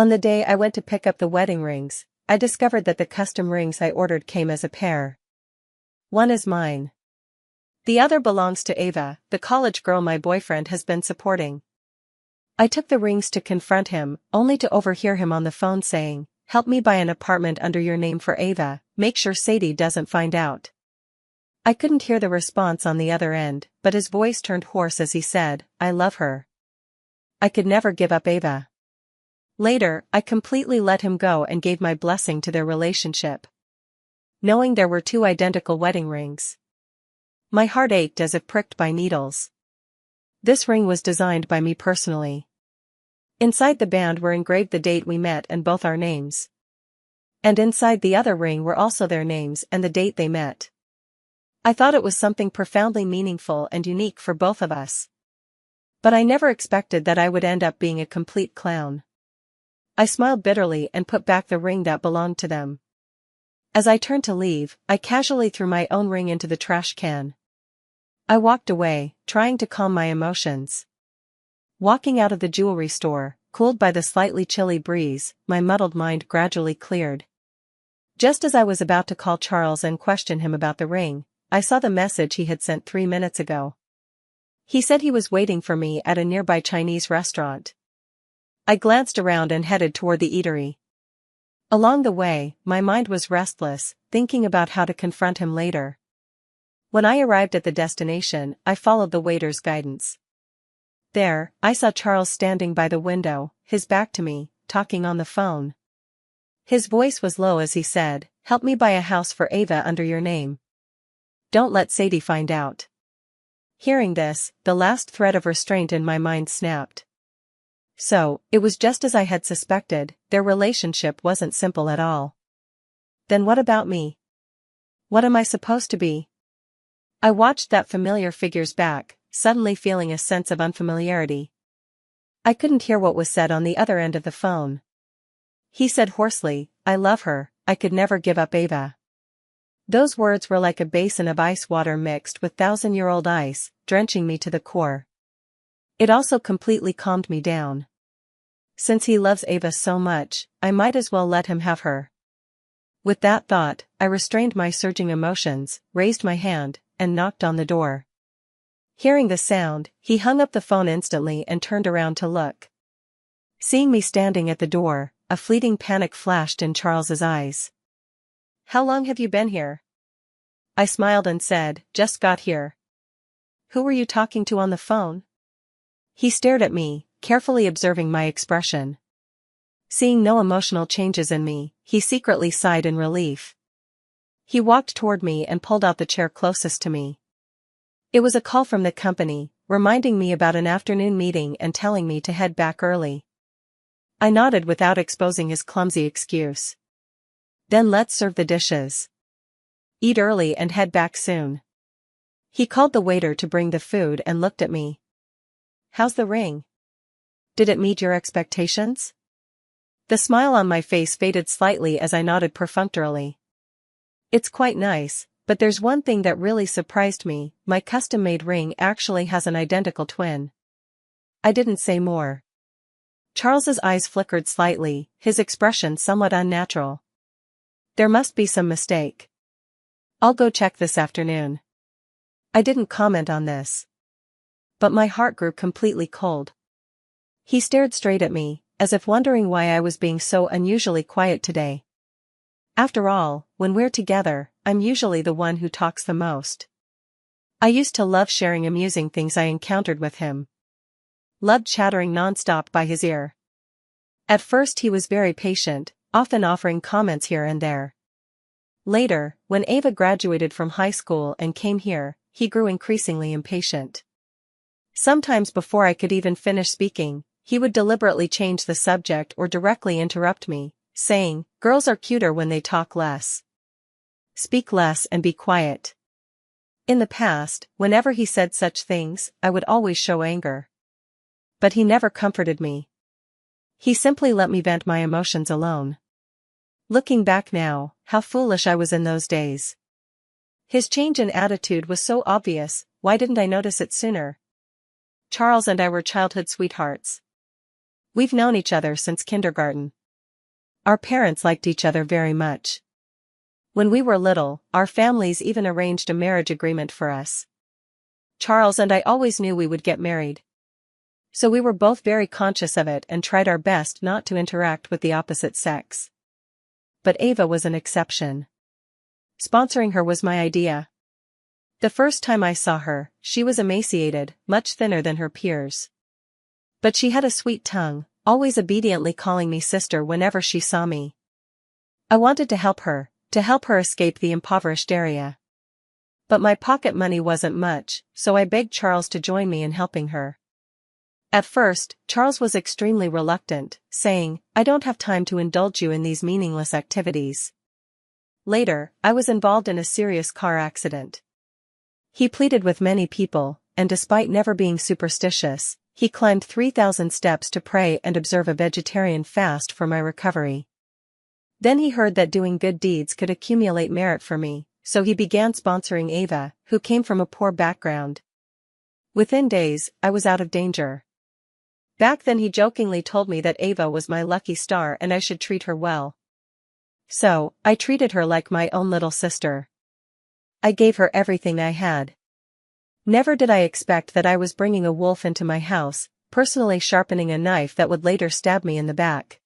On the day I went to pick up the wedding rings, I discovered that the custom rings I ordered came as a pair. One is mine. The other belongs to Ava, the college girl my boyfriend has been supporting. I took the rings to confront him, only to overhear him on the phone saying, "Help me buy an apartment under your name for Ava, make sure Sadie doesn't find out." I couldn't hear the response on the other end, but his voice turned hoarse as he said, "I love her. I could never give up Ava." Later, I completely let him go and gave my blessing to their relationship. Knowing there were two identical wedding rings, my heart ached as if pricked by needles. This ring was designed by me personally. Inside the band were engraved the date we met and both our names. And inside the other ring were also their names and the date they met. I thought it was something profoundly meaningful and unique for both of us. But I never expected that I would end up being a complete clown. I smiled bitterly and put back the ring that belonged to them. As I turned to leave, I casually threw my own ring into the trash can. I walked away, trying to calm my emotions. Walking out of the jewelry store, cooled by the slightly chilly breeze, my muddled mind gradually cleared. Just as I was about to call Charles and question him about the ring, I saw the message he had sent 3 minutes ago. He said he was waiting for me at a nearby Chinese restaurant. I glanced around and headed toward the eatery. Along the way, my mind was restless, thinking about how to confront him later. When I arrived at the destination, I followed the waiter's guidance. There, I saw Charles standing by the window, his back to me, talking on the phone. His voice was low as he said, "Help me buy a house for Ava under your name. Don't let Sadie find out." Hearing this, the last thread of restraint in my mind snapped. So, it was just as I had suspected, their relationship wasn't simple at all. Then what about me? What am I supposed to be? I watched that familiar figure's back, suddenly feeling a sense of unfamiliarity. I couldn't hear what was said on the other end of the phone. He said hoarsely, "I love her, I could never give up Ava." Those words were like a basin of ice water mixed with 1,000-year-old ice, drenching me to the core. It also completely calmed me down. Since he loves Ava so much, I might as well let him have her. With that thought, I restrained my surging emotions, raised my hand, and knocked on the door. Hearing the sound, he hung up the phone instantly and turned around to look. Seeing me standing at the door, a fleeting panic flashed in Charles's eyes. "How long have you been here?" I smiled and said, "Just got here." "Who were you talking to on the phone?" He stared at me, carefully observing my expression. Seeing no emotional changes in me, he secretly sighed in relief. He walked toward me and pulled out the chair closest to me. It was a call from the company, reminding me about an afternoon meeting and telling me to head back early. I nodded without exposing his clumsy excuse. "Then let's serve the dishes. Eat early and head back soon." He called the waiter to bring the food and looked at me. "How's the ring? Did it meet your expectations?" The smile on my face faded slightly as I nodded perfunctorily. "It's quite nice, but there's one thing that really surprised me, my custom-made ring actually has an identical twin." I didn't say more. Charles's eyes flickered slightly, his expression somewhat unnatural. "There must be some mistake. I'll go check this afternoon." I didn't comment on this. But my heart grew completely cold. He stared straight at me, as if wondering why I was being so unusually quiet today. After all, when we're together, I'm usually the one who talks the most. I used to love sharing amusing things I encountered with him. Loved chattering nonstop by his ear. At first he was very patient, often offering comments here and there. Later, when Ava graduated from high school and came here, he grew increasingly impatient. Sometimes before I could even finish speaking, he would deliberately change the subject or directly interrupt me, saying, "Girls are cuter when they talk less. Speak less and be quiet." In the past, whenever he said such things, I would always show anger. But he never comforted me. He simply let me vent my emotions alone. Looking back now, how foolish I was in those days. His change in attitude was so obvious, why didn't I notice it sooner? Charles and I were childhood sweethearts. We've known each other since kindergarten. Our parents liked each other very much. When we were little, our families even arranged a marriage agreement for us. Charles and I always knew we would get married. So we were both very conscious of it and tried our best not to interact with the opposite sex. But Ava was an exception. Sponsoring her was my idea. The first time I saw her, she was emaciated, much thinner than her peers. But she had a sweet tongue, always obediently calling me sister whenever she saw me. I wanted to help her escape the impoverished area. But my pocket money wasn't much, so I begged Charles to join me in helping her. At first, Charles was extremely reluctant, saying, "I don't have time to indulge you in these meaningless activities." Later, I was involved in a serious car accident. He pleaded with many people, and despite never being superstitious, he climbed 3,000 steps to pray and observe a vegetarian fast for my recovery. Then he heard that doing good deeds could accumulate merit for me, so he began sponsoring Ava, who came from a poor background. Within days, I was out of danger. Back then he jokingly told me that Ava was my lucky star and I should treat her well. So, I treated her like my own little sister. I gave her everything I had. Never did I expect that I was bringing a wolf into my house, personally sharpening a knife that would later stab me in the back.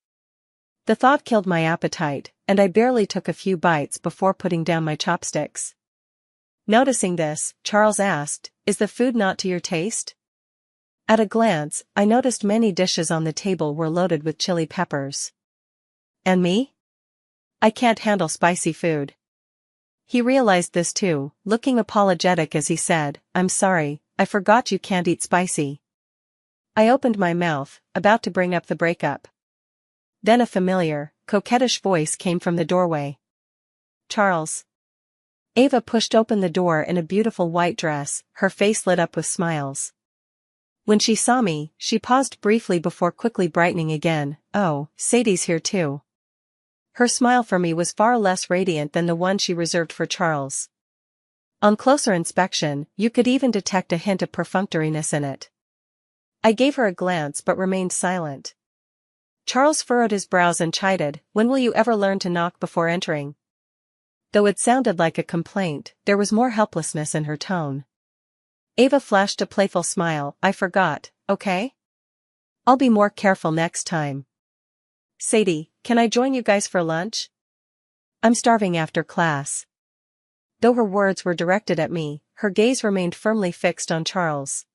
The thought killed my appetite, and I barely took a few bites before putting down my chopsticks. Noticing this, Charles asked, "Is the food not to your taste?" At a glance, I noticed many dishes on the table were loaded with chili peppers. And me? I can't handle spicy food. He realized this too, looking apologetic as he said, "I'm sorry, I forgot you can't eat spicy." I opened my mouth, about to bring up the breakup. Then a familiar, coquettish voice came from the doorway. "Charles." Ava pushed open the door in a beautiful white dress, her face lit up with smiles. When she saw me, she paused briefly before quickly brightening again. "Oh, Sadie's here too." Her smile for me was far less radiant than the one she reserved for Charles. On closer inspection, you could even detect a hint of perfunctoriness in it. I gave her a glance but remained silent. Charles furrowed his brows and chided, "When will you ever learn to knock before entering?" Though it sounded like a complaint, there was more helplessness in her tone. Ava flashed a playful smile. "I forgot, okay? I'll be more careful next time. Sadie, can I join you guys for lunch? I'm starving after class." Though her words were directed at me, her gaze remained firmly fixed on Charles.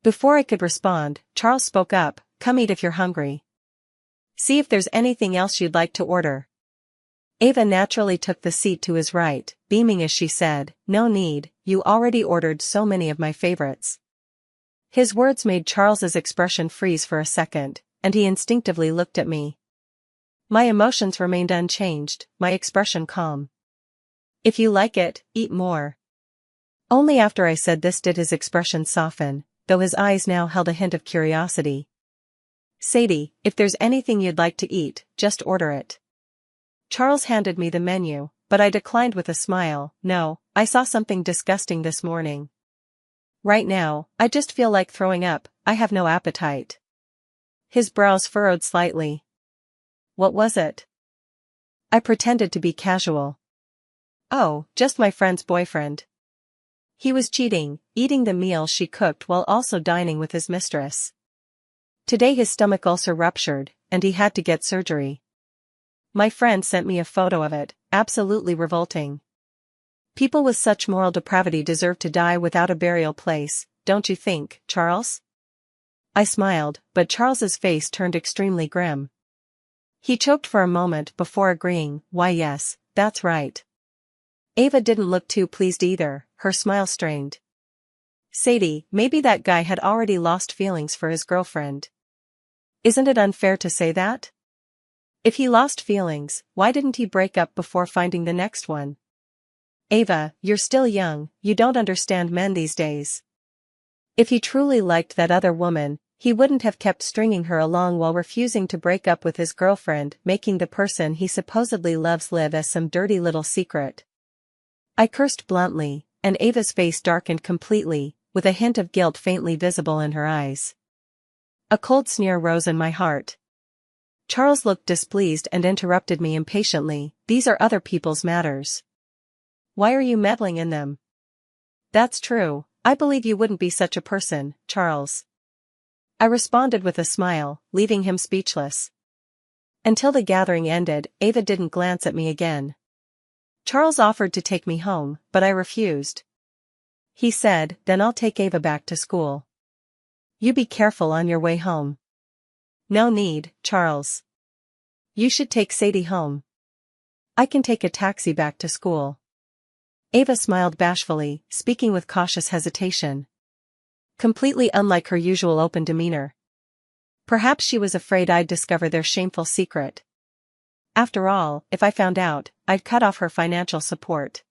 Before I could respond, Charles spoke up, "Come eat if you're hungry. See if there's anything else you'd like to order." Ava naturally took the seat to his right, beaming as she said, "No need, you already ordered so many of my favorites." His words made Charles's expression freeze for a second, and he instinctively looked at me. My emotions remained unchanged, my expression calm. "If you like it, eat more." Only after I said this did his expression soften, though his eyes now held a hint of curiosity. "Sadie, if there's anything you'd like to eat, just order it." Charles handed me the menu, but I declined with a smile. "No, I saw something disgusting this morning. Right now, I just feel like throwing up, I have no appetite." His brows furrowed slightly. "What was it?" I pretended to be casual. "Oh, just my friend's boyfriend. He was cheating, eating the meal she cooked while also dining with his mistress. Today his stomach ulcer ruptured, and he had to get surgery. My friend sent me a photo of it, absolutely revolting. People with such moral depravity deserve to die without a burial place, don't you think, Charles?" I smiled, but Charles's face turned extremely grim. He choked for a moment before agreeing, "Why yes, that's right." Ava didn't look too pleased either, her smile strained. "Sadie, maybe that guy had already lost feelings for his girlfriend. Isn't it unfair to say that? If he lost feelings, why didn't he break up before finding the next one? Ava, you're still young, you don't understand men these days. If he truly liked that other woman, he wouldn't have kept stringing her along while refusing to break up with his girlfriend, making the person he supposedly loves live as some dirty little secret." I cursed bluntly, and Ava's face darkened completely, with a hint of guilt faintly visible in her eyes. A cold sneer rose in my heart. Charles looked displeased and interrupted me impatiently. These are other people's matters. Why are you meddling in them? That's true, I believe you wouldn't be such a person, Charles. I responded with a smile, leaving him speechless. Until the gathering ended, Ava didn't glance at me again. Charles offered to take me home, but I refused. He said, then I'll take Ava back to school. You be careful on your way home. No need, Charles. You should take Sadie home. I can take a taxi back to school. Ava smiled bashfully, speaking with cautious hesitation. Completely unlike her usual open demeanor. Perhaps she was afraid I'd discover their shameful secret. After all, if I found out, I'd cut off her financial support.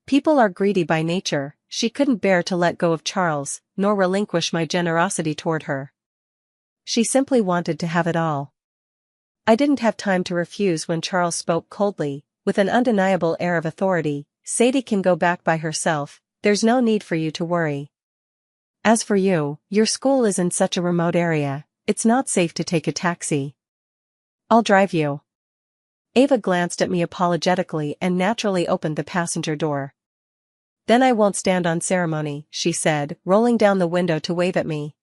People are greedy by nature. She couldn't bear to let go of Charles, nor relinquish my generosity toward her. She simply wanted to have it all. I didn't have time to refuse when Charles spoke coldly, with an undeniable air of authority. Sadie can go back by herself, there's no need for you to worry. As for you, your school is in such a remote area, it's not safe to take a taxi. I'll drive you. Ava glanced at me apologetically and naturally opened the passenger door. Then I won't stand on ceremony, she said, rolling down the window to wave at me.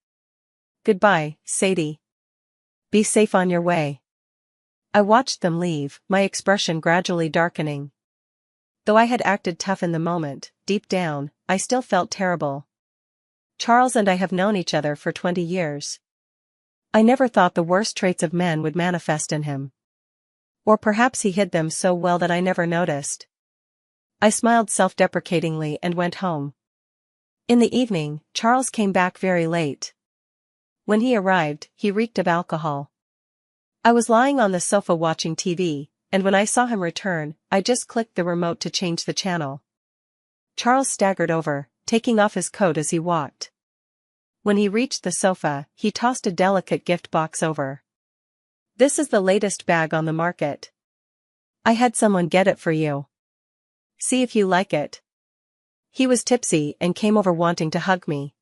Goodbye, Sadie. Be safe on your way. I watched them leave, my expression gradually darkening. Though I had acted tough in the moment, deep down, I still felt terrible. Charles and I have known each other for 20 years. I never thought the worst traits of men would manifest in him. Or perhaps he hid them so well that I never noticed. I smiled self-deprecatingly and went home. In the evening, Charles came back very late. When he arrived, he reeked of alcohol. I was lying on the sofa watching TV, and when I saw him return, I just clicked the remote to change the channel. Charles staggered over, taking off his coat as he walked. When he reached the sofa, he tossed a delicate gift box over. This is the latest bag on the market. I had someone get it for you. See if you like it. He was tipsy and came over wanting to hug me.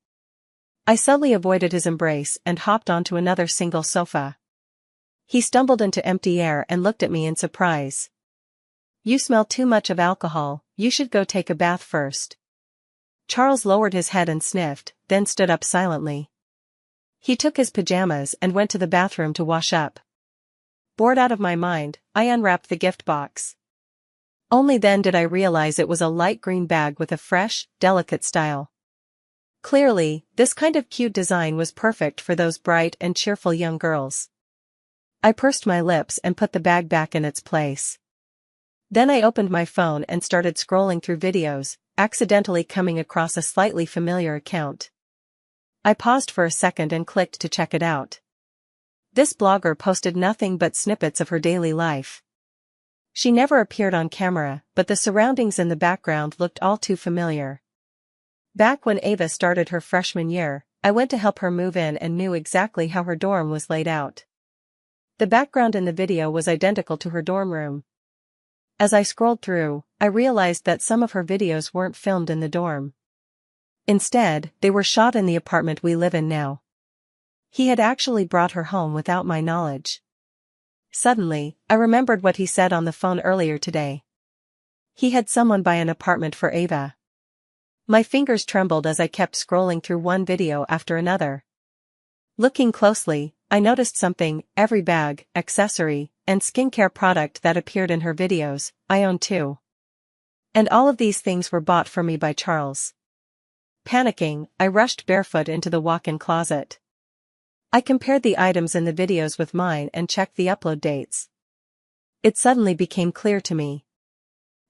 I subtly avoided his embrace and hopped onto another single sofa. He stumbled into empty air and looked at me in surprise. You smell too much of alcohol, you should go take a bath first. Charles lowered his head and sniffed, then stood up silently. He took his pajamas and went to the bathroom to wash up. Bored out of my mind, I unwrapped the gift box. Only then did I realize it was a light green bag with a fresh, delicate style. Clearly, this kind of cute design was perfect for those bright and cheerful young girls. I pursed my lips and put the bag back in its place. Then I opened my phone and started scrolling through videos, accidentally coming across a slightly familiar account. I paused for a second and clicked to check it out. This blogger posted nothing but snippets of her daily life. She never appeared on camera, but the surroundings in the background looked all too familiar. Back when Ava started her freshman year, I went to help her move in and knew exactly how her dorm was laid out. The background in the video was identical to her dorm room. As I scrolled through, I realized that some of her videos weren't filmed in the dorm. Instead, they were shot in the apartment we live in now. He had actually brought her home without my knowledge. Suddenly, I remembered what he said on the phone earlier today. He had someone buy an apartment for Ava. My fingers trembled as I kept scrolling through one video after another. Looking closely, I noticed something: every bag, accessory, and skincare product that appeared in her videos, I own too. And all of these things were bought for me by Charles. Panicking, I rushed barefoot into the walk-in closet. I compared the items in the videos with mine and checked the upload dates. It suddenly became clear to me.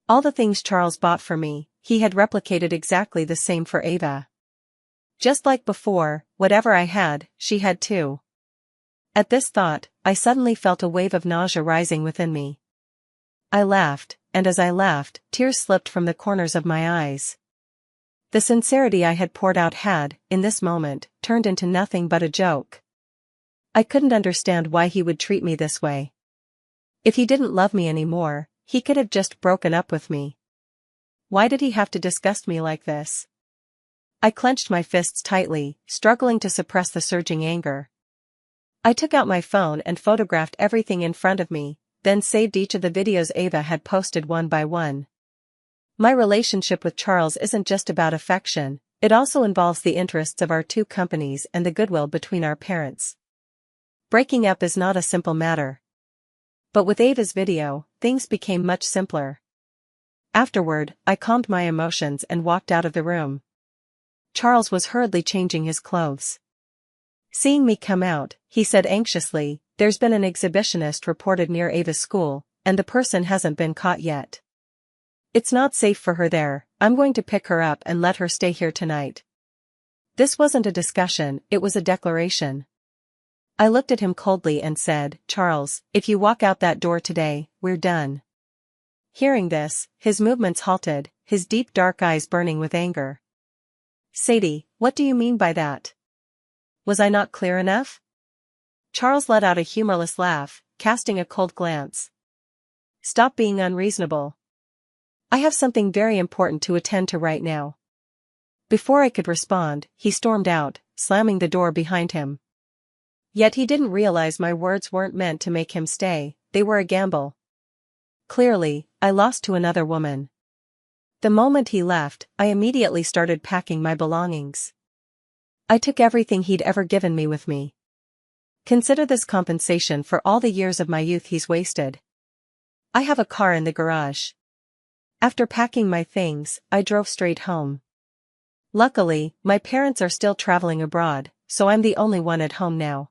All the things Charles bought for me, he had replicated exactly the same for Ava. Just like before, whatever I had, she had too. At this thought, I suddenly felt a wave of nausea rising within me. I laughed, and as I laughed, tears slipped from the corners of my eyes. The sincerity I had poured out had, in this moment, turned into nothing but a joke. I couldn't understand why he would treat me this way. If he didn't love me anymore, he could have just broken up with me. Why did he have to disgust me like this? I clenched my fists tightly, struggling to suppress the surging anger. I took out my phone and photographed everything in front of me, then saved each of the videos Ava had posted one by one. My relationship with Charles isn't just about affection, it also involves the interests of our two companies and the goodwill between our parents. Breaking up is not a simple matter. But with Ava's video, things became much simpler. Afterward, I calmed my emotions and walked out of the room. Charles was hurriedly changing his clothes. Seeing me come out, he said anxiously, "There's been an exhibitionist reported near Ava's school, and the person hasn't been caught yet. It's not safe for her there. I'm going to pick her up and let her stay here tonight." This wasn't a discussion, it was a declaration. I looked at him coldly and said, "Charles, if you walk out that door today, we're done." Hearing this, his movements halted, his deep dark eyes burning with anger. "Sadie, what do you mean by that? Was I not clear enough?" Charles let out a humorless laugh, casting a cold glance. "Stop being unreasonable. I have something very important to attend to right now." Before I could respond, he stormed out, slamming the door behind him. Yet he didn't realize my words weren't meant to make him stay, they were a gamble. Clearly, I lost to another woman. The moment he left, I immediately started packing my belongings. I took everything he'd ever given me with me. Consider this compensation for all the years of my youth he's wasted. I have a car in the garage. After packing my things, I drove straight home. Luckily, my parents are still traveling abroad, so I'm the only one at home now.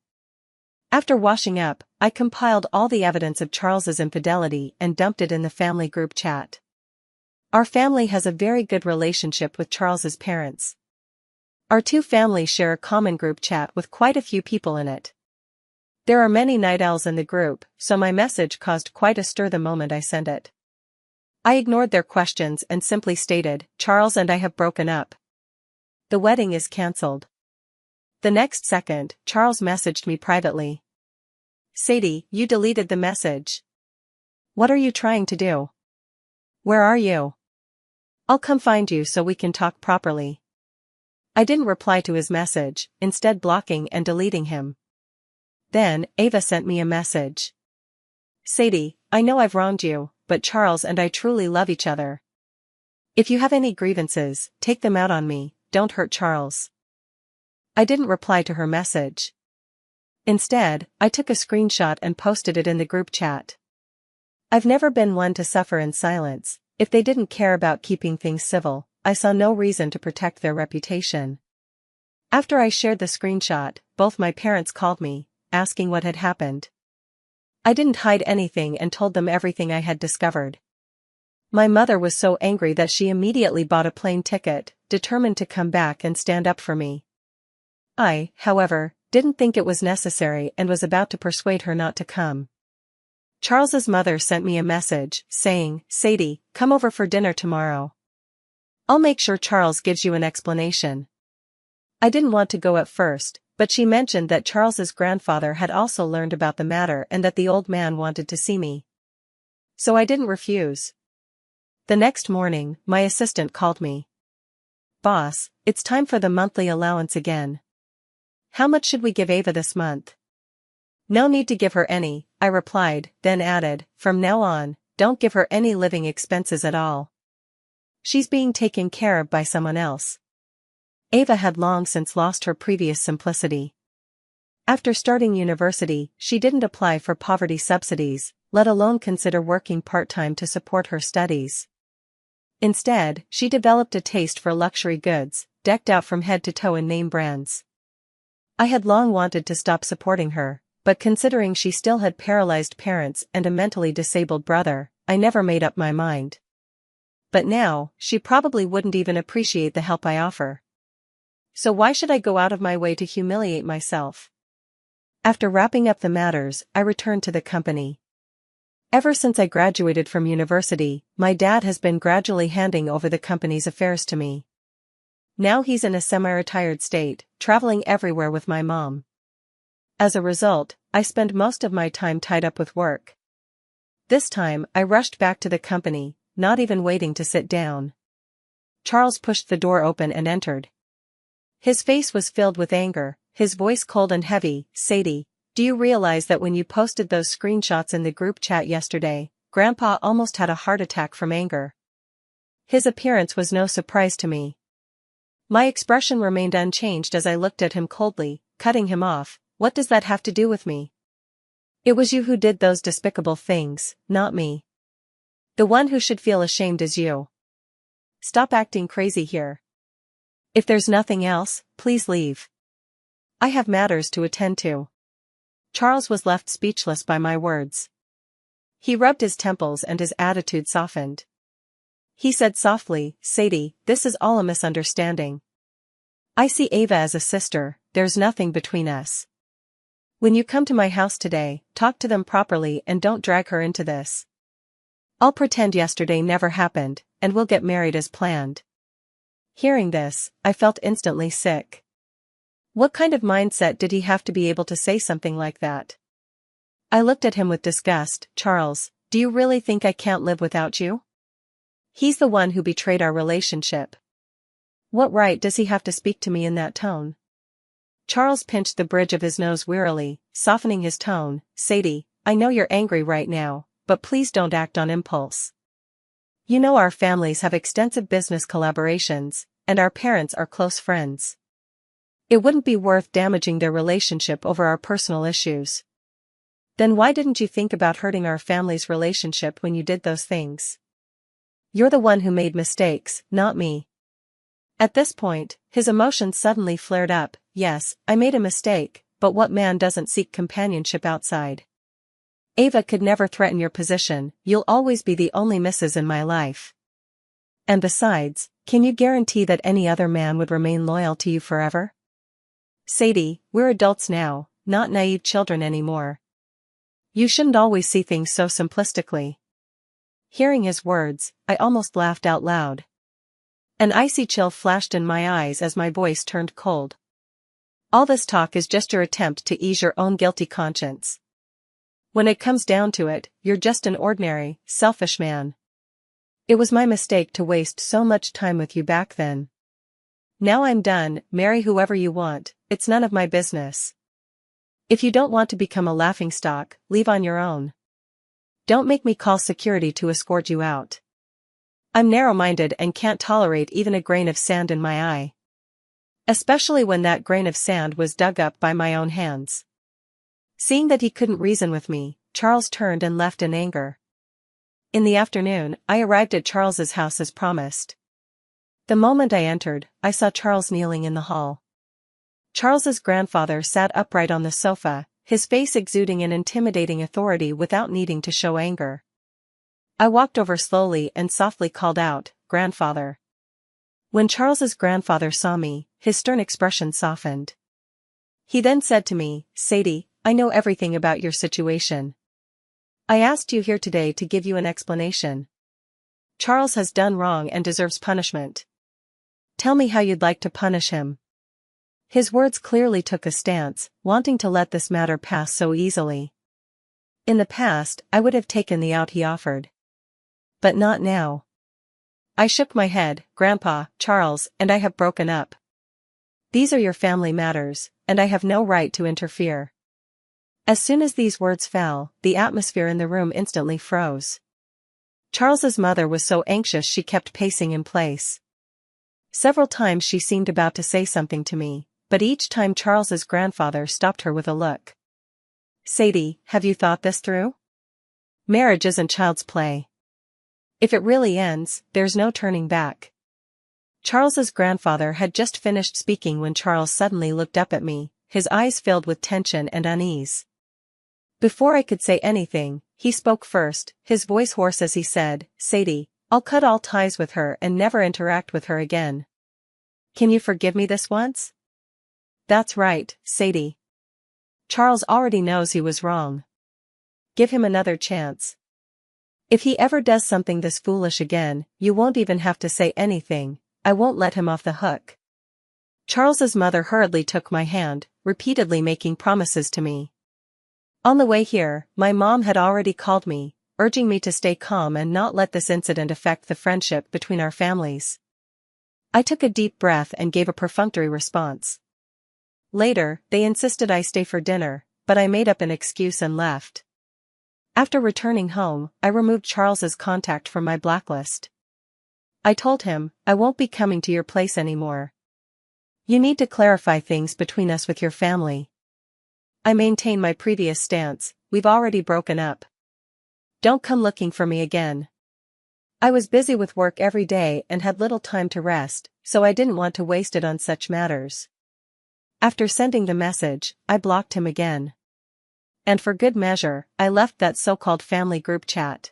After washing up, I compiled all the evidence of Charles's infidelity and dumped it in the family group chat. Our family has a very good relationship with Charles's parents. Our two families share a common group chat with quite a few people in it. There are many night owls in the group, so my message caused quite a stir the moment I sent it. I ignored their questions and simply stated, "Charles and I have broken up. The wedding is cancelled." The next second, Charles messaged me privately. "Sadie, you deleted the message. What are you trying to do? Where are you? I'll come find you so we can talk properly." I didn't reply to his message, instead blocking and deleting him. Then, Ava sent me a message. "Sadie, I know I've wronged you, but Charles and I truly love each other. If you have any grievances, take them out on me, don't hurt Charles." I didn't reply to her message. Instead, I took a screenshot and posted it in the group chat. I've never been one to suffer in silence. If they didn't care about keeping things civil, I saw no reason to protect their reputation. After I shared the screenshot, both my parents called me, asking what had happened. I didn't hide anything and told them everything I had discovered. My mother was so angry that she immediately bought a plane ticket, determined to come back and stand up for me. I, however, didn't think it was necessary and was about to persuade her not to come. Charles's mother sent me a message, saying, "Sadie, come over for dinner tomorrow. I'll make sure Charles gives you an explanation." I didn't want to go at first, but she mentioned that Charles's grandfather had also learned about the matter and that the old man wanted to see me. So I didn't refuse. The next morning, my assistant called me. "Boss, it's time for the monthly allowance again. How much should we give Ava this month?" "No need to give her any," I replied, then added, "From now on, don't give her any living expenses at all. She's being taken care of by someone else." Ava had long since lost her previous simplicity. After starting university, she didn't apply for poverty subsidies, let alone consider working part-time to support her studies. Instead, she developed a taste for luxury goods, decked out from head to toe in name brands. I had long wanted to stop supporting her, but considering she still had paralyzed parents and a mentally disabled brother, I never made up my mind. But now, she probably wouldn't even appreciate the help I offer. So why should I go out of my way to humiliate myself? After wrapping up the matters, I returned to the company. Ever since I graduated from university, my dad has been gradually handing over the company's affairs to me. Now he's in a semi-retired state, traveling everywhere with my mom. As a result, I spend most of my time tied up with work. This time, I rushed back to the company, not even waiting to sit down. Charles pushed the door open and entered. His face was filled with anger, his voice cold and heavy. "Sadie, Do you realize that when you posted those screenshots in the group chat yesterday, Grandpa almost had a heart attack from anger? His appearance was no surprise to me. My expression remained unchanged as I looked at him coldly, cutting him off. What does that have to do with me? It was you who did those despicable things, not me. The one who should feel ashamed is you. Stop acting crazy here. If there's nothing else, please leave. I have matters to attend to. Charles was left speechless by my words. He rubbed his temples and his attitude softened. He said softly, "Sadie, this is all a misunderstanding. I see Ava as a sister, there's nothing between us. When you come to my house today, talk to them properly and don't drag her into this. I'll pretend yesterday never happened, and we'll get married as planned." Hearing this, I felt instantly sick. What kind of mindset did he have to be able to say something like that? I looked at him with disgust. "Charles, do you really think I can't live without you? He's the one who betrayed our relationship. What right does he have to speak to me in that tone?" Charles pinched the bridge of his nose wearily, softening his tone. "Sadie, I know you're angry right now, but please don't act on impulse. You know our families have extensive business collaborations, and our parents are close friends. It wouldn't be worth damaging their relationship over our personal issues. Then why didn't you think about hurting our family's relationship when you did those things? You're the one who made mistakes, not me." At this point, his emotions suddenly flared up. "Yes, I made a mistake, but what man doesn't seek companionship outside? Ava could never threaten your position, you'll always be the only missus in my life. And besides, can you guarantee that any other man would remain loyal to you forever? Sadie, we're adults now, not naive children anymore. You shouldn't always see things so simplistically." Hearing his words, I almost laughed out loud. An icy chill flashed in my eyes as my voice turned cold. All this talk is just your attempt to ease your own guilty conscience. When it comes down to it, you're just an ordinary, selfish man. It was my mistake to waste so much time with you back then. Now I'm done. Marry whoever you want, it's none of my business. If you don't want to become a laughingstock, leave on your own. Don't make me call security to escort you out. I'm narrow-minded and can't tolerate even a grain of sand in my eye. Especially when that grain of sand was dug up by my own hands." Seeing that he couldn't reason with me, Charles turned and left in anger. In the afternoon, I arrived at Charles's house as promised. The moment I entered, I saw Charles kneeling in the hall. Charles's grandfather sat upright on the sofa, his face exuding an intimidating authority without needing to show anger. I walked over slowly and softly called out, "Grandfather." When Charles's grandfather saw me, his stern expression softened. He then said to me, "Sadie, I know everything about your situation. I asked you here today to give you an explanation. Charles has done wrong and deserves punishment. Tell me how you'd like to punish him." His words clearly took a stance, wanting to let this matter pass so easily. In the past, I would have taken the out he offered. But not now. I shook my head. "Grandpa, Charles and I have broken up. These are your family matters, and I have no right to interfere." As soon as these words fell, the atmosphere in the room instantly froze. Charles's mother was so anxious she kept pacing in place. Several times she seemed about to say something to me, but each time Charles's grandfather stopped her with a look. "Sadie, have you thought this through? Marriage isn't child's play. If it really ends, there's no turning back." Charles's grandfather had just finished speaking when Charles suddenly looked up at me, his eyes filled with tension and unease. Before I could say anything, he spoke first, his voice hoarse as he said, "Sadie, I'll cut all ties with her and never interact with her again. Can you forgive me this once?" "That's right, Sadie. Charles already knows he was wrong. Give him another chance. If he ever does something this foolish again, you won't even have to say anything, I won't let him off the hook." Charles's mother hurriedly took my hand, repeatedly making promises to me. On the way here, my mom had already called me, urging me to stay calm and not let this incident affect the friendship between our families. I took a deep breath and gave a perfunctory response. Later, they insisted I stay for dinner, but I made up an excuse and left. After returning home, I removed Charles's contact from my blacklist. I told him, I won't be coming to your place anymore. You need to clarify things between us with your family. I maintain my previous stance, we've already broken up. Don't come looking for me again. I was busy with work every day and had little time to rest, so I didn't want to waste it on such matters. After sending the message, I blocked him again. And for good measure, I left that so-called family group chat.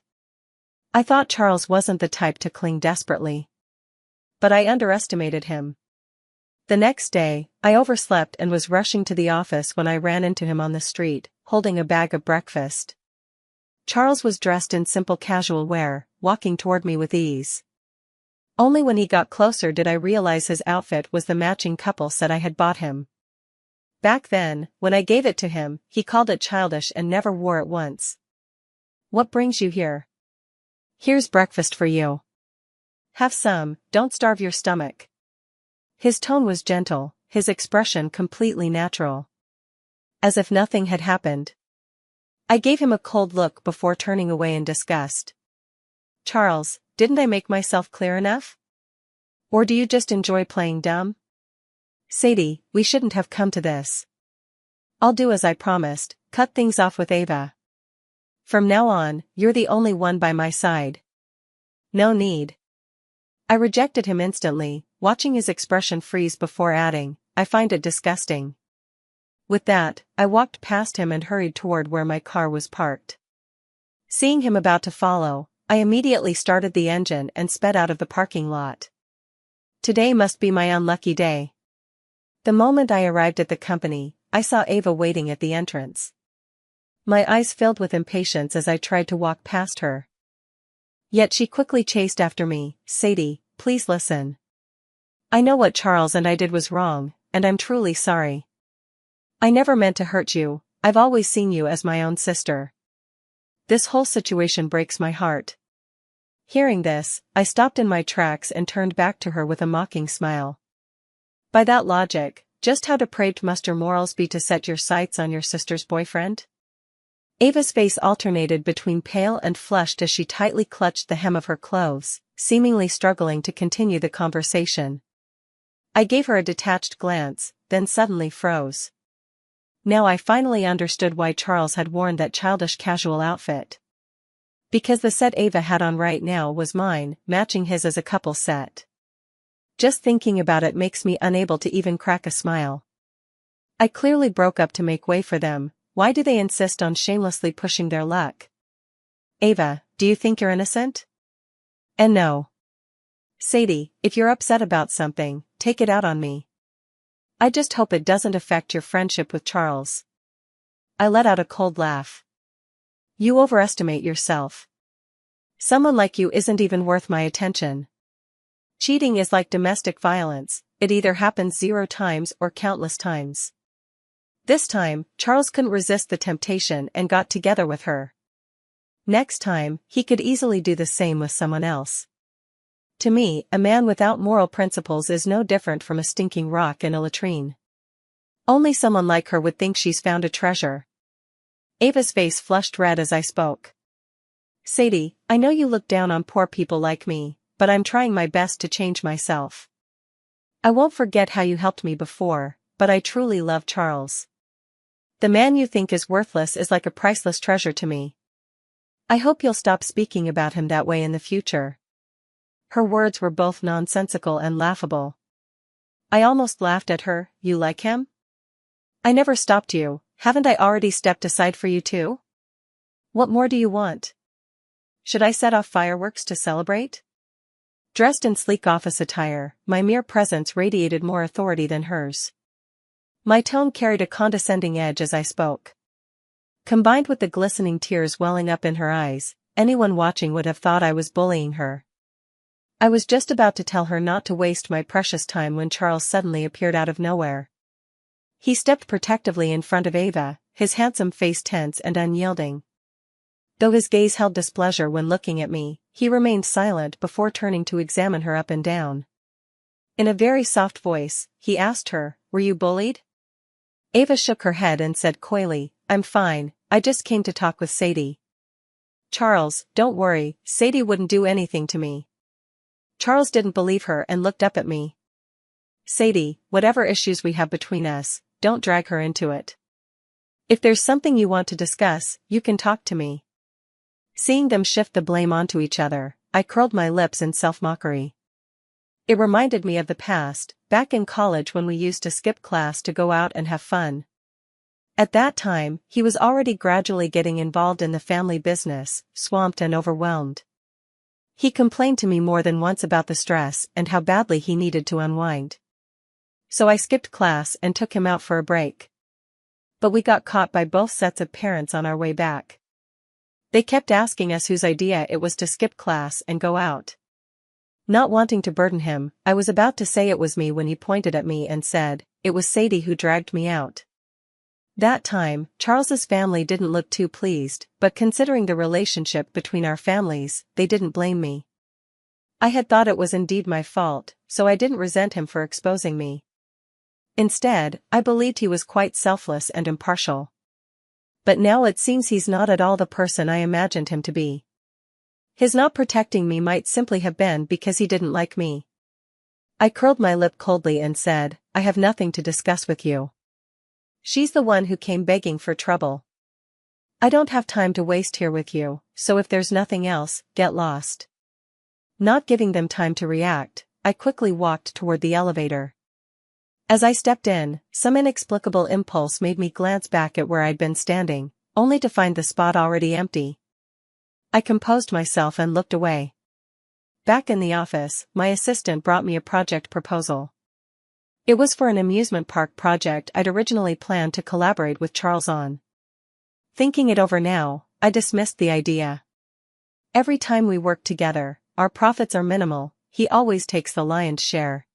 I thought Charles wasn't the type to cling desperately. But I underestimated him. The next day, I overslept and was rushing to the office when I ran into him on the street, holding a bag of breakfast. Charles was dressed in simple casual wear, walking toward me with ease. Only when he got closer did I realize his outfit was the matching couple set I had bought him. Back then, when I gave it to him, he called it childish and never wore it once. What brings you here? Here's breakfast for you. Have some, don't starve your stomach. His tone was gentle, his expression completely natural. As if nothing had happened. I gave him a cold look before turning away in disgust. Charles, didn't I make myself clear enough? Or do you just enjoy playing dumb? Sadie, we shouldn't have come to this. I'll do as I promised, cut things off with Ava. From now on, you're the only one by my side. No need. I rejected him instantly, watching his expression freeze before adding, I find it disgusting. With that, I walked past him and hurried toward where my car was parked. Seeing him about to follow, I immediately started the engine and sped out of the parking lot. Today must be my unlucky day. The moment I arrived at the company, I saw Ava waiting at the entrance. My eyes filled with impatience as I tried to walk past her. Yet she quickly chased after me, Sadie, please listen. I know what Charles and I did was wrong, and I'm truly sorry. I never meant to hurt you, I've always seen you as my own sister. This whole situation breaks my heart. Hearing this, I stopped in my tracks and turned back to her with a mocking smile. By that logic, just how depraved must your morals be to set your sights on your sister's boyfriend? Ava's face alternated between pale and flushed as she tightly clutched the hem of her clothes, seemingly struggling to continue the conversation. I gave her a detached glance, then suddenly froze. Now I finally understood why Charles had worn that childish casual outfit. Because the set Ava had on right now was mine, matching his as a couple set. Just thinking about it makes me unable to even crack a smile. I clearly broke up to make way for them, why do they insist on shamelessly pushing their luck? Ava, do you think you're innocent? And no. Sadie, if you're upset about something, take it out on me. I just hope it doesn't affect your friendship with Charles. I let out a cold laugh. You overestimate yourself. Someone like you isn't even worth my attention. Cheating is like domestic violence, it either happens 0 times or countless times. This time, Charles couldn't resist the temptation and got together with her. Next time, he could easily do the same with someone else. To me, a man without moral principles is no different from a stinking rock in a latrine. Only someone like her would think she's found a treasure. Ava's face flushed red as I spoke. Sadie, I know you look down on poor people like me, but I'm trying my best to change myself. I won't forget how you helped me before, but I truly love Charles. The man you think is worthless is like a priceless treasure to me. I hope you'll stop speaking about him that way in the future. Her words were both nonsensical and laughable. I almost laughed at her, you like him? I never stopped you, haven't I already stepped aside for you too? What more do you want? Should I set off fireworks to celebrate? Dressed in sleek office attire, my mere presence radiated more authority than hers. My tone carried a condescending edge as I spoke. Combined with the glistening tears welling up in her eyes, anyone watching would have thought I was bullying her. I was just about to tell her not to waste my precious time when Charles suddenly appeared out of nowhere. He stepped protectively in front of Ava, his handsome face tense and unyielding. Though his gaze held displeasure when looking at me, he remained silent before turning to examine her up and down. In a very soft voice, he asked her, "Were you bullied?" Ava shook her head and said coyly, I'm fine, I just came to talk with Sadie. Charles, don't worry, Sadie wouldn't do anything to me. Charles didn't believe her and looked up at me. Sadie, whatever issues we have between us, don't drag her into it. If there's something you want to discuss, you can talk to me. Seeing them shift the blame onto each other, I curled my lips in self-mockery. It reminded me of the past, back in college when we used to skip class to go out and have fun. At that time, he was already gradually getting involved in the family business, swamped and overwhelmed. He complained to me more than once about the stress and how badly he needed to unwind. So I skipped class and took him out for a break. But we got caught by both sets of parents on our way back. They kept asking us whose idea it was to skip class and go out. Not wanting to burden him, I was about to say it was me when he pointed at me and said, "It was Sadie who dragged me out." That time, Charles's family didn't look too pleased, but considering the relationship between our families, they didn't blame me. I had thought it was indeed my fault, so I didn't resent him for exposing me. Instead, I believed he was quite selfless and impartial. But now it seems he's not at all the person I imagined him to be. His not protecting me might simply have been because he didn't like me. I curled my lip coldly and said, "I have nothing to discuss with you. She's the one who came begging for trouble. I don't have time to waste here with you, so if there's nothing else, get lost." Not giving them time to react, I quickly walked toward the elevator. As I stepped in, some inexplicable impulse made me glance back at where I'd been standing, only to find the spot already empty. I composed myself and looked away. Back in the office, my assistant brought me a project proposal. It was for an amusement park project I'd originally planned to collaborate with Charles on. Thinking it over now, I dismissed the idea. Every time we work together, our profits are minimal, he always takes the lion's share.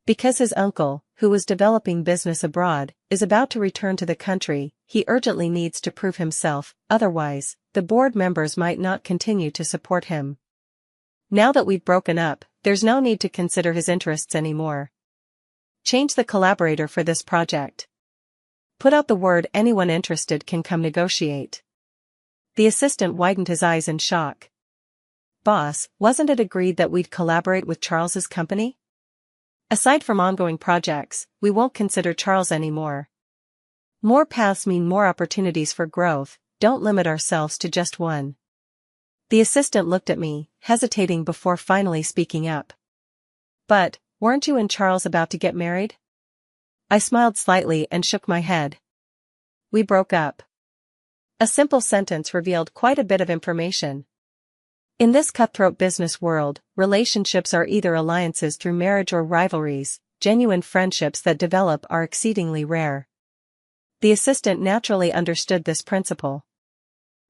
Because his uncle, who was developing business abroad, is about to return to the country, he urgently needs to prove himself, otherwise, the board members might not continue to support him. Now that we've broken up, there's no need to consider his interests anymore. Change the collaborator for this project. Put out the word anyone interested can come negotiate. The assistant widened his eyes in shock. Boss, wasn't it agreed that we'd collaborate with Charles's company? Aside from ongoing projects, we won't consider Charles anymore. More paths mean more opportunities for growth, don't limit ourselves to just one. The assistant looked at me, hesitating before finally speaking up. But, weren't you and Charles about to get married? I smiled slightly and shook my head. We broke up. A simple sentence revealed quite a bit of information. In this cutthroat business world, relationships are either alliances through marriage or rivalries. Genuine friendships that develop are exceedingly rare. The assistant naturally understood this principle.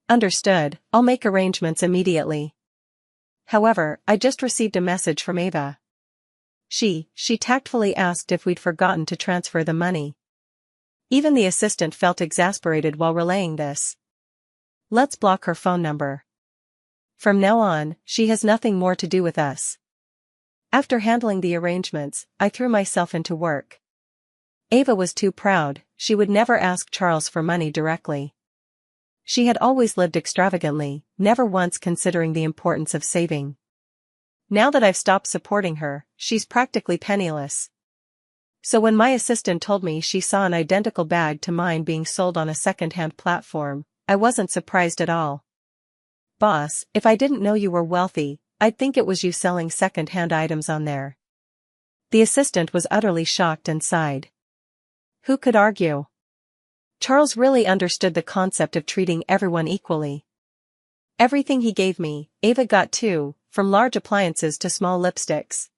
Understood, I'll make arrangements immediately. However, I just received a message from Ava. She tactfully asked if we'd forgotten to transfer the money. Even the assistant felt exasperated while relaying this. Let's block her phone number. From now on, she has nothing more to do with us. After handling the arrangements, I threw myself into work. Ava was too proud, she would never ask Charles for money directly. She had always lived extravagantly, never once considering the importance of saving. Now that I've stopped supporting her, she's practically penniless. So when my assistant told me she saw an identical bag to mine being sold on a second-hand platform, I wasn't surprised at all. Boss, if I didn't know you were wealthy, I'd think it was you selling second-hand items on there. The assistant was utterly shocked and sighed. Who could argue? Charles really understood the concept of treating everyone equally. Everything he gave me, Ava got too, from large appliances to small lipsticks.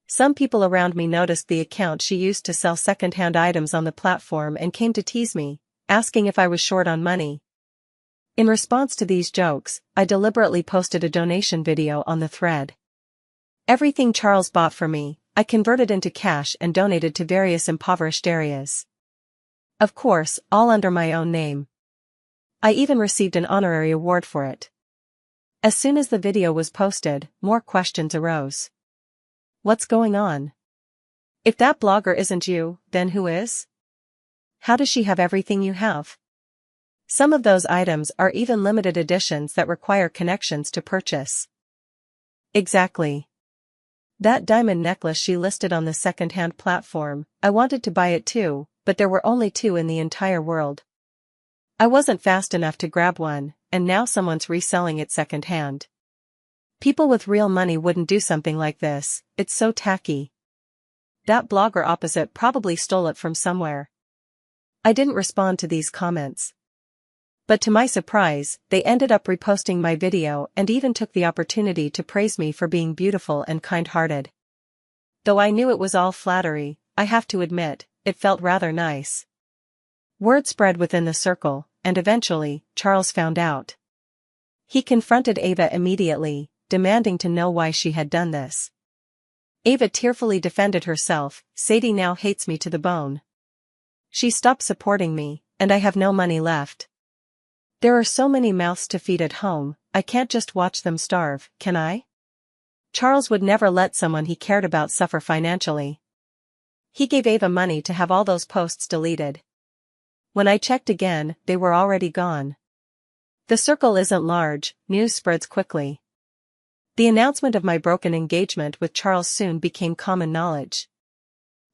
Some people around me noticed the account she used to sell second-hand items on the platform and came to tease me, asking if I was short on money. In response to these jokes, I deliberately posted a donation video on the thread. Everything Charles bought for me, I converted into cash and donated to various impoverished areas. Of course, all under my own name. I even received an honorary award for it. As soon as the video was posted, more questions arose. What's going on? If that blogger isn't you, then who is? How does she have everything you have? Some of those items are even limited editions that require connections to purchase. Exactly. That diamond necklace she listed on the second-hand platform, I wanted to buy it too, but there were only 2 in the entire world. I wasn't fast enough to grab one, and now someone's reselling it second-hand. People with real money wouldn't do something like this, it's so tacky. That blogger opposite probably stole it from somewhere. I didn't respond to these comments. But to my surprise, they ended up reposting my video and even took the opportunity to praise me for being beautiful and kind-hearted. Though I knew it was all flattery, I have to admit, it felt rather nice. Word spread within the circle, and eventually, Charles found out. He confronted Ava immediately, demanding to know why she had done this. Ava tearfully defended herself. Sadie now hates me to the bone. She stopped supporting me, and I have no money left. There are so many mouths to feed at home, I can't just watch them starve, can I? Charles would never let someone he cared about suffer financially. He gave Ava money to have all those posts deleted. When I checked again, they were already gone. The circle isn't large, news spreads quickly. The announcement of my broken engagement with Charles soon became common knowledge.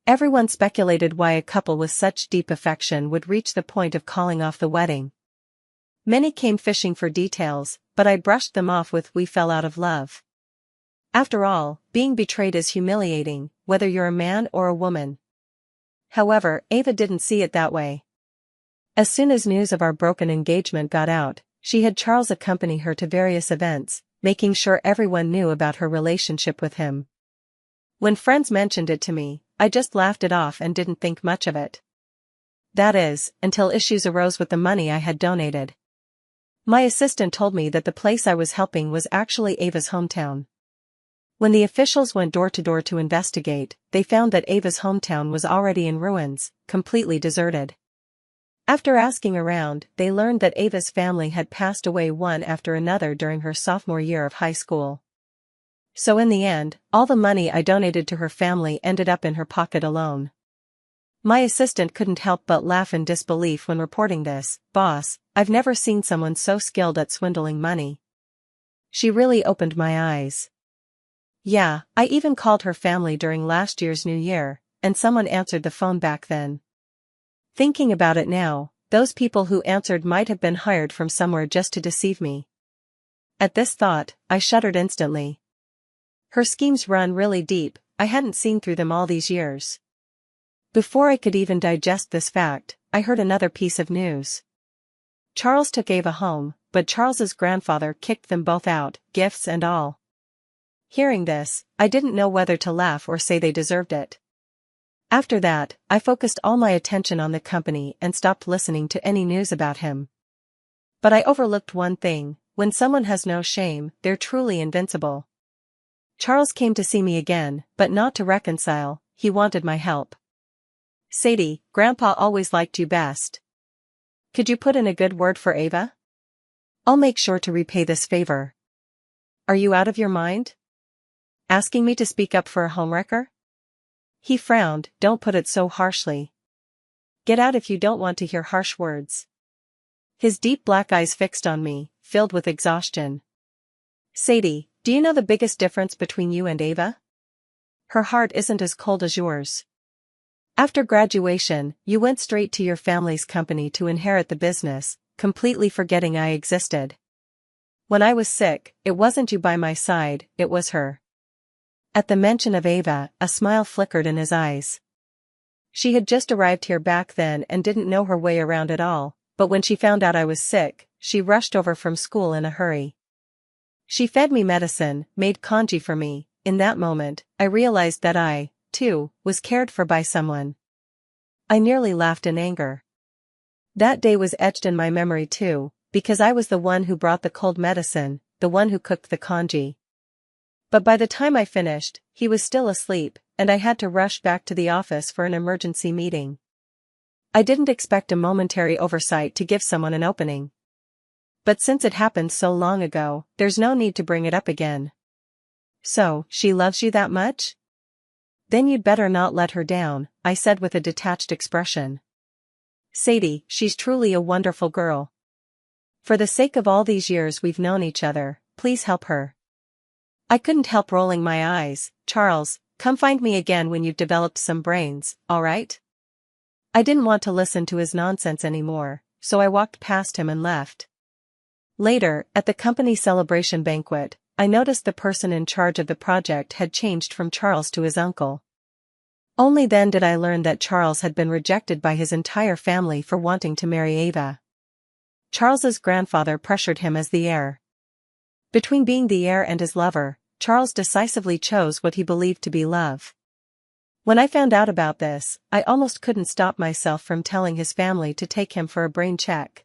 Everyone speculated why a couple with such deep affection would reach the point of calling off the wedding. Many came fishing for details, but I brushed them off with "we fell out of love." After all, being betrayed is humiliating, whether you're a man or a woman. However, Ava didn't see it that way. As soon as news of our broken engagement got out, she had Charles accompany her to various events, making sure everyone knew about her relationship with him. When friends mentioned it to me, I just laughed it off and didn't think much of it. That is, until issues arose with the money I had donated. My assistant told me that the place I was helping was actually Ava's hometown. When the officials went door to door to investigate, they found that Ava's hometown was already in ruins, completely deserted. After asking around, they learned that Ava's family had passed away one after another during her sophomore year of high school. So in the end, all the money I donated to her family ended up in her pocket alone. My assistant couldn't help but laugh in disbelief when reporting this. "Boss, I've never seen someone so skilled at swindling money." She really opened my eyes. Yeah, I even called her family during last year's New Year, and someone answered the phone back then. Thinking about it now, those people who answered might have been hired from somewhere just to deceive me. At this thought, I shuddered instantly. Her schemes run really deep, I hadn't seen through them all these years. Before I could even digest this fact, I heard another piece of news. Charles took Ava home, but Charles's grandfather kicked them both out, gifts and all. Hearing this, I didn't know whether to laugh or say they deserved it. After that, I focused all my attention on the company and stopped listening to any news about him. But I overlooked one thing: when someone has no shame, they're truly invincible. Charles came to see me again, but not to reconcile, he wanted my help. "Sadie, Grandpa always liked you best. Could you put in a good word for Ava? I'll make sure to repay this favor." "Are you out of your mind? Asking me to speak up for a homewrecker?" He frowned. "Don't put it so harshly. Get out if you don't want to hear harsh words." His deep black eyes fixed on me, filled with exhaustion. "Sadie, do you know the biggest difference between you and Ava? Her heart isn't as cold as yours. After graduation, you went straight to your family's company to inherit the business, completely forgetting I existed. When I was sick, it wasn't you by my side, it was her." At the mention of Ava, a smile flickered in his eyes. She had just arrived here back then and didn't know her way around at all, but when she found out I was sick, she rushed over from school in a hurry. She fed me medicine, made congee for me. In that moment, I realized that I, too, was cared for by someone. I nearly laughed in anger. That day was etched in my memory too, because I was the one who brought the cold medicine, the one who cooked the congee. But by the time I finished, he was still asleep, and I had to rush back to the office for an emergency meeting. I didn't expect a momentary oversight to give someone an opening. But since it happened so long ago, there's no need to bring it up again. "So, she loves you that much? Then you'd better not let her down," I said with a detached expression. "Sadie, she's truly a wonderful girl. For the sake of all these years we've known each other, please help her. I couldn't help rolling my eyes. Charles, come find me again when you've developed some brains, alright? I didn't want to listen to his nonsense anymore, so I walked past him and left. Later, at the company celebration banquet, I noticed the person in charge of the project had changed from Charles to his uncle. Only then did I learn that Charles had been rejected by his entire family for wanting to marry Ava. Charles's grandfather pressured him as the heir. Between being the heir and his lover, Charles decisively chose what he believed to be love. When I found out about this, I almost couldn't stop myself from telling his family to take him for a brain check.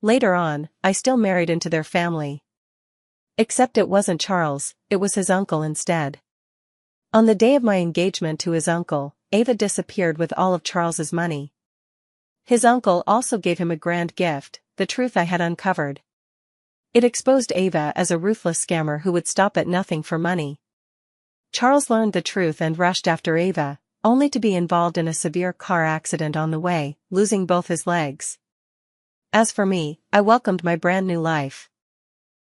Later on, I still married into their family. Except it wasn't Charles, it was his uncle instead. On the day of my engagement to his uncle, Ava disappeared with all of Charles's money. His uncle also gave him a grand gift, the truth I had uncovered. It exposed Ava as a ruthless scammer who would stop at nothing for money. Charles learned the truth and rushed after Ava, only to be involved in a severe car accident on the way, losing both his legs. As for me, I welcomed my brand new life.